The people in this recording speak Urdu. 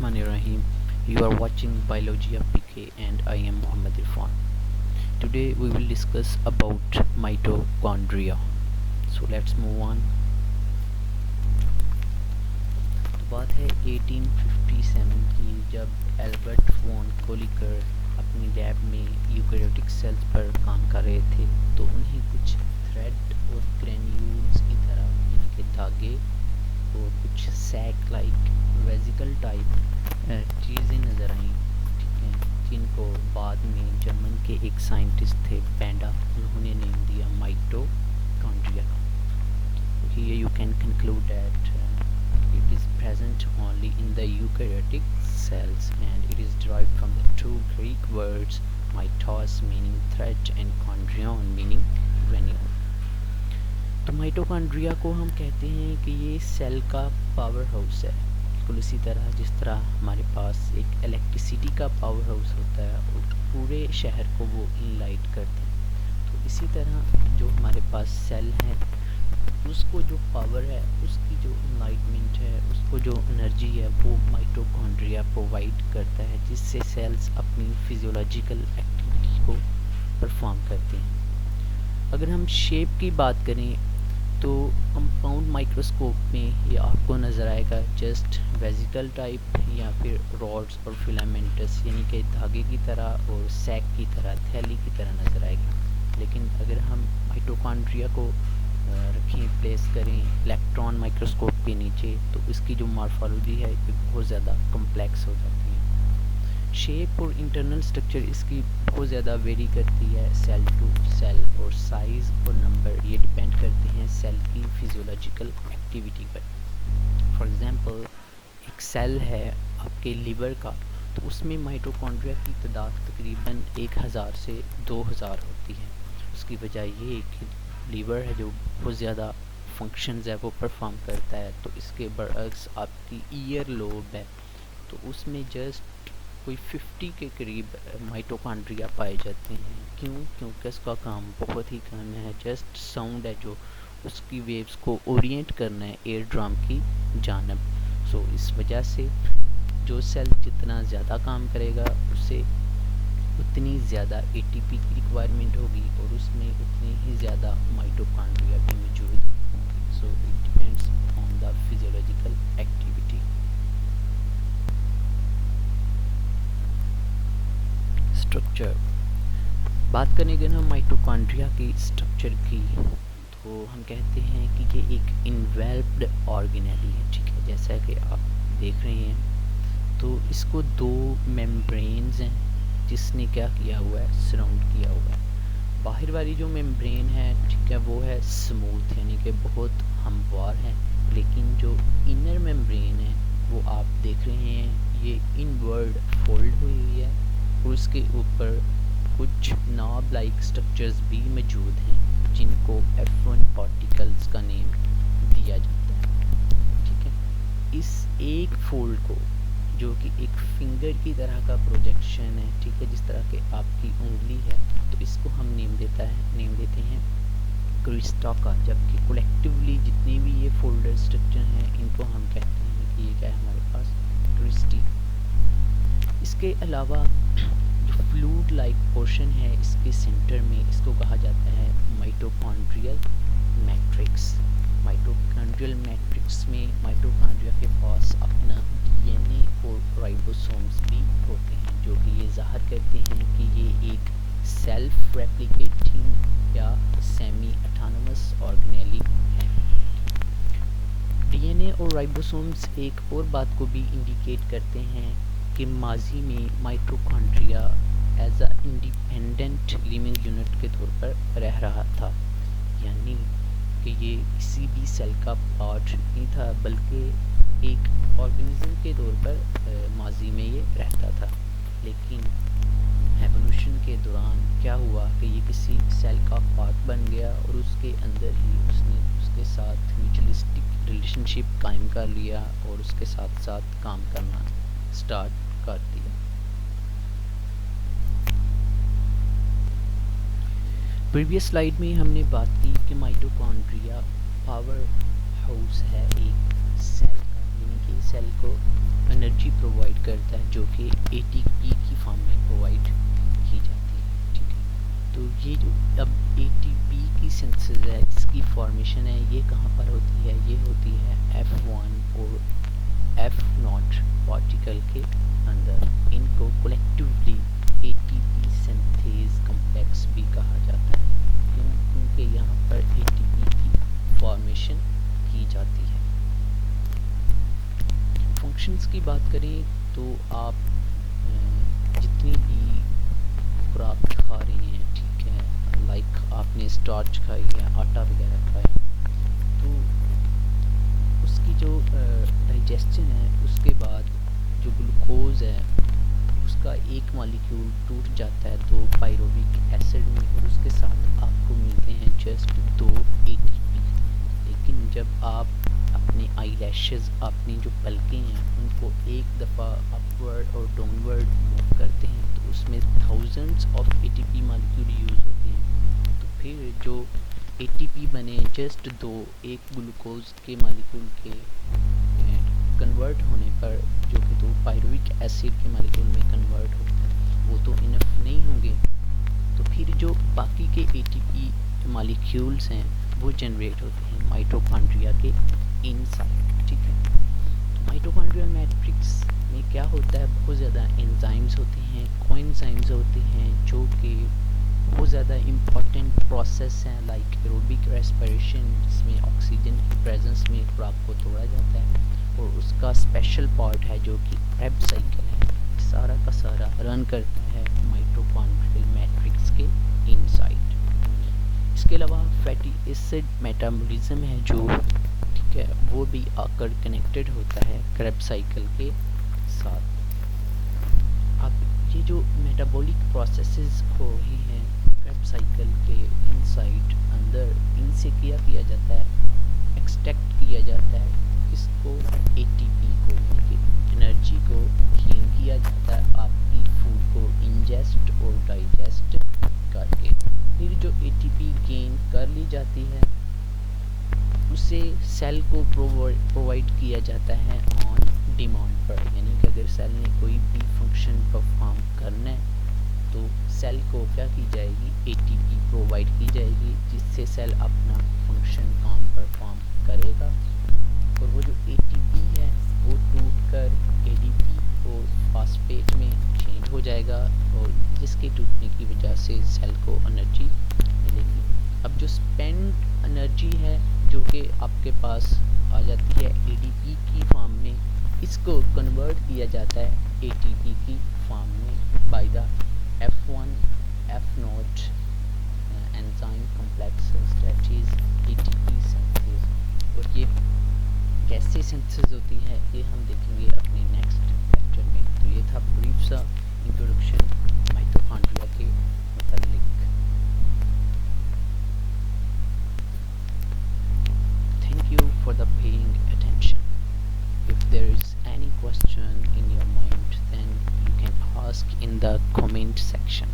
Bismillahirrahmanirrahim. You are watching Biology of PK and I am Muhammad Irfan. Today we will discuss about mitochondria. So let's move on. تو بات ہے 1857 کی، جب ایلبرٹ فون کولکر اپنی لیب میں یوکیریوٹک سیلز پر کام کر رہے تھے تو انہیں کچھ تھریڈ اور گرینیولز کی طرح یعنی کہ دھاگے اور کچھ سیک لائک ویزیکل ٹائپ چیزیں نظر آئیں، ٹھیک ہے، جن کو بعد میں جرمن کے ایک سائنٹسٹ تھے پینڈا، انہوں نے نیم دیا mitochondria. Here you can conclude that it is present only in the eukaryotic cells and it is derived from the two Greek words mitos meaning thread and chondrion meaning granule. تو مائٹوکونڈریا کو ہم کہتے ہیں کہ یہ سیل کا پاور ہاؤس ہے، بالکل اسی طرح جس طرح ہمارے پاس ایک الیکٹریسٹی کا پاور ہاؤس ہوتا ہے اور پورے شہر کو وہ ان لائٹ کرتے ہیں، تو اسی طرح جو ہمارے پاس سیل ہے اس کو جو پاور ہے، اس کی جو انلائٹمنٹ ہے، اس کو جو انرجی ہے وہ مائٹوکونڈریا پرووائڈ کرتا ہے، جس سے سیلز اپنی فزیولوجیکل ایکٹیویٹی کو پرفارم کرتے ہیں. اگر ہم شیپ کی بات کریں تو کمپاؤنڈ مائکروسکوپ میں یہ آپ کو نظر آئے گا جسٹ ویزیکل ٹائپ یا پھر راڈز اور فلامنٹس یعنی کہ دھاگے کی طرح اور سیک کی طرح، تھیلی کی طرح نظر آئے گا. لیکن اگر ہم مائٹوکونڈریا کو رکھیں، پلیس کریں الیکٹران مائکروسکوپ کے نیچے تو اس کی جو مارفالوجی ہے یہ بہت زیادہ کمپلیکس ہو جاتی ہے. شیپ اور انٹرنل سٹرکچر اس کی بہت زیادہ ویری کرتی ہے سیل ٹو سیل، اور سائز اور نمبر یہ ڈپینڈ کرتے ہیں سیل کی physiological activity per. For example ایک سیل ہے آپ کے لیور کا، تو اس میں مائٹوکونڈریا کی تعداد تقریباً 1000 سے 2000 ہوتی ہے. اس کی وجہ یہ کہ لیور ہے جو بہت زیادہ فنکشنز ہے وہ پرفارم کرتا ہے. تو اس کے برعکس آپ کی ایئر لوب ہے تو اس میں جسٹ کوئی 50 کے قریب مائٹوکونڈریا پائے جاتے ہیں. کیونکہ اس کا کام بہت ہی کم ہے، جسٹ ساؤنڈ ہے جو اس کی ویوز کو اورینٹ کرنا ہے ایئر ڈرم کی جانب. سو اس وجہ سے جو سیل جتنا زیادہ کام کرے گا اسے اتنی زیادہ اے ٹی پی کی ریکوائرمنٹ ہوگی اور اس میں اتنی ہی زیادہ مائٹوکونڈریا بھی موجود ہوں گی. So it depends on the physiological activity. Structure بات کریں گے ہم مائٹوکونڈریا کی اسٹرکچر کی تو ہم کہتے ہیں کہ یہ ایک انویلپڈ آرگینیلی ہے، ٹھیک ہے، جیسا کہ آپ دیکھ رہے ہیں. تو اس کو 2 میمبرینز ہیں جس نے کیا کیا ہوا ہے، سراؤنڈ کیا ہوا ہے. باہر والی جو ممبرین ہے ٹھیک ہے وہ ہے سموتھ یعنی کہ بہت ہموار ہے، لیکن جو انر ممبرین ہے وہ آپ دیکھ رہے ہیں یہ انورڈ فولڈ ہوئی ہے اور اس کے اوپر کچھ ناب لائک سٹرکچرز بھی موجود ہیں جن کو F1 پارٹیکلز کا نیم دیا جاتا ہے. ٹھیک ہے، اس ایک فولڈ کو جو کہ ایک فنگر کی طرح کا پروجیکشن ہے، ٹھیک ہے، جس طرح کہ آپ کی انگلی ہے، تو اس کو ہم نیم دیتے ہیں کرسٹا کا. جبکہ کولیکٹیولی جتنے بھی یہ فولڈر اسٹرکچر ہیں ان کو ہم کہتے ہیں کہ یہ کیا ہے ہمارے پاس کرسٹی. اس کے علاوہ جو فلوڈ لائک پورشن ہے اس کے سینٹر میں، اس کو کہا جاتا ہے مائٹوکونڈریل میٹرکس. مائٹوکونڈریل میٹرکس میں مائٹوکونڈریا کے پاس اپنا ڈی این اے اور رائبوسومز بھی ہوتے ہیں جو کہ یہ ظاہر کرتے ہیں کہ یہ ایک سیلف ریپلیکیٹنگ یا سیمی اٹانومس آرگنیلی ہے. ڈی این اے اور رائبوسومز ایک اور بات کو بھی انڈیکیٹ کرتے ہیں کہ ماضی میں mitochondria as a independent living unit کے طور پر رہ رہا تھا، یعنی کہ یہ کسی بھی سیل کا پارٹ نہیں تھا بلکہ ایک آرگنزم کے طور پر ماضی میں یہ رہتا تھا. لیکن ایوولوشن کے دوران کیا ہوا کہ یہ کسی سیل کا پارٹ بن گیا اور اس کے اندر ہی اس نے اس کے ساتھ میوچولی ریلیشن شپ قائم کر لیا اور اس کے ساتھ ساتھ کام کرنا سٹارٹ کر دیا. پریویس سلائیڈ میں ہم نے بات کی کہ مائٹوکونڈریا پاور ہاؤس ہے ایک سیل کا، یعنی کہ سیل کو انرجی پرووائڈ کرتا ہے جو کہ اے ٹی پی کی فارم میں پرووائڈ کی جاتی ہے. ٹھیک ہے, تو یہ جو اب اے ٹی پی کی سنتھسز ہے, اس کی فارمیشن ہے, یہ کہاں پر ہوتی ہے؟ یہ ہوتی ہے F1 اور F0 پارٹیکل کے اندر. ان کو collectively A T P synthase complex بھی کہا جاتا ہے. کیوں؟ کیونکہ یہاں پر اے ٹی پی کی فارمیشن کی جاتی ہے. فنکشنز کی بات کریں تو آپ جتنی بھی خوراک کھا رہی ہیں, ٹھیک ہے, لائک آپ نے اسٹارچ کھائی ہے, آٹا وغیرہ کھایا, تو اس کی جو ڈائجسشن ہے, اس کے بعد جو گلوکوز ہے اس کا ایک مالیکیول ٹوٹ جاتا ہے تو پائرووک ایسڈ میں, اور اس کے ساتھ آپ کو ملتے ہیں جسٹ 2 اے ٹی پی. لیکن جب آپ اپنے آئی لیشز, اپنی جو پلکیں ہیں, ان کو ایک دفعہ اپورڈ اور ڈاؤن ورڈ موو کرتے ہیں تو اس میں thousands of a T P molecule use ہوتے ہیں. تو پھر جو اے ٹی پی بنے جسٹ 2 ایک گلوکوز کے مالیکیول کے کنورٹ ہونے پر, جو کہ 2 پائرووک ایسڈ کے مالیکیول میں کنورٹ ہوتا ہے, وہ تو انف نہیں ہوں گے. تو پھر جو باقی کے اے ٹی پی مالیکیولز ہیں وہ جنریٹ ہوتے ہیں مائٹوکانڈریا کے ان سائڈ. ٹھیک ہے, مائٹوکانڈریل میٹرکس میں کیا ہوتا ہے؟ بہت زیادہ انزائمز ہوتے ہیں, کوانزائمز ہوتے ہیں, جو کہ بہت زیادہ امپورٹنٹ پروسیس ہیں, لائک ایروبک ریسپریشن, جس میں آکسیجن کی پریزنس میں خوراک کو توڑا جاتا ہے, اور اس کا اسپیشل پارٹ ہے جو کہ کریب سائیکل ہے, سارا کا سارا رن کرتا ہے مائٹوکانڈریل میٹرکس کے ان سائڈ. اس کے علاوہ فیٹی ایسڈ میٹابولزم ہے جو, ٹھیک ہے, وہ بھی آ کر کنیکٹڈ ہوتا ہے کریب سائیکل کے ساتھ. اب یہ جو میٹابولک پروسیسز ہو رہی ہیں کریب سائیکل کے ان سائڈ اندر, ان سے کیا جاتا ہے؟ ایکسٹریکٹ کیا جاتا ہے اس کو, اے ٹی پی کو, یعنی کہ انرجی کو گین کیا جاتا ہے آپ کی فوڈ کو انجسٹ اور ڈائجسٹ کر کے. پھر جو اے ٹی پی گین کر لی جاتی ہے اسے سیل کو پرووائڈ کیا جاتا ہے آن ڈیمانڈ پر, یعنی کہ اگر سیل نے کوئی بھی فنکشن پرفارم کرنا ہے تو سیل کو کیا کی جائے گی؟ اے ٹی پی پرووائڈ کی جائے گی, جس سے سیل اپنا فنکشن کام پرفارم کرے گا. اور وہ جو اے ٹی پی ہے وہ ٹوٹ کر اے ڈی پی اور فاسفیٹ میں چینج ہو جائے گا, اور جس کے ٹوٹنے کی وجہ سے سیل کو انرجی ملے گی. اب جو اسپینڈ انرجی ہے جو کہ آپ کے پاس آ جاتی ہے اے ڈی پی کی فارم میں, اس کو کنورٹ کیا جاتا ہے اے ٹی پی کی فارم میں by the F1 F0 enzyme complexes, that is A T P synthase. اور یہ کیسے سنتھیز ہوتی ہے یہ ہم دیکھیں گے اپنے نیکسٹ لیکچر میں. تو یہ تھا بریف سا انٹروڈکشن مائٹوکانڈریا کے متعلق. Thank you for the paying attention. If there is any question in your mind, then you can ask in the comment section.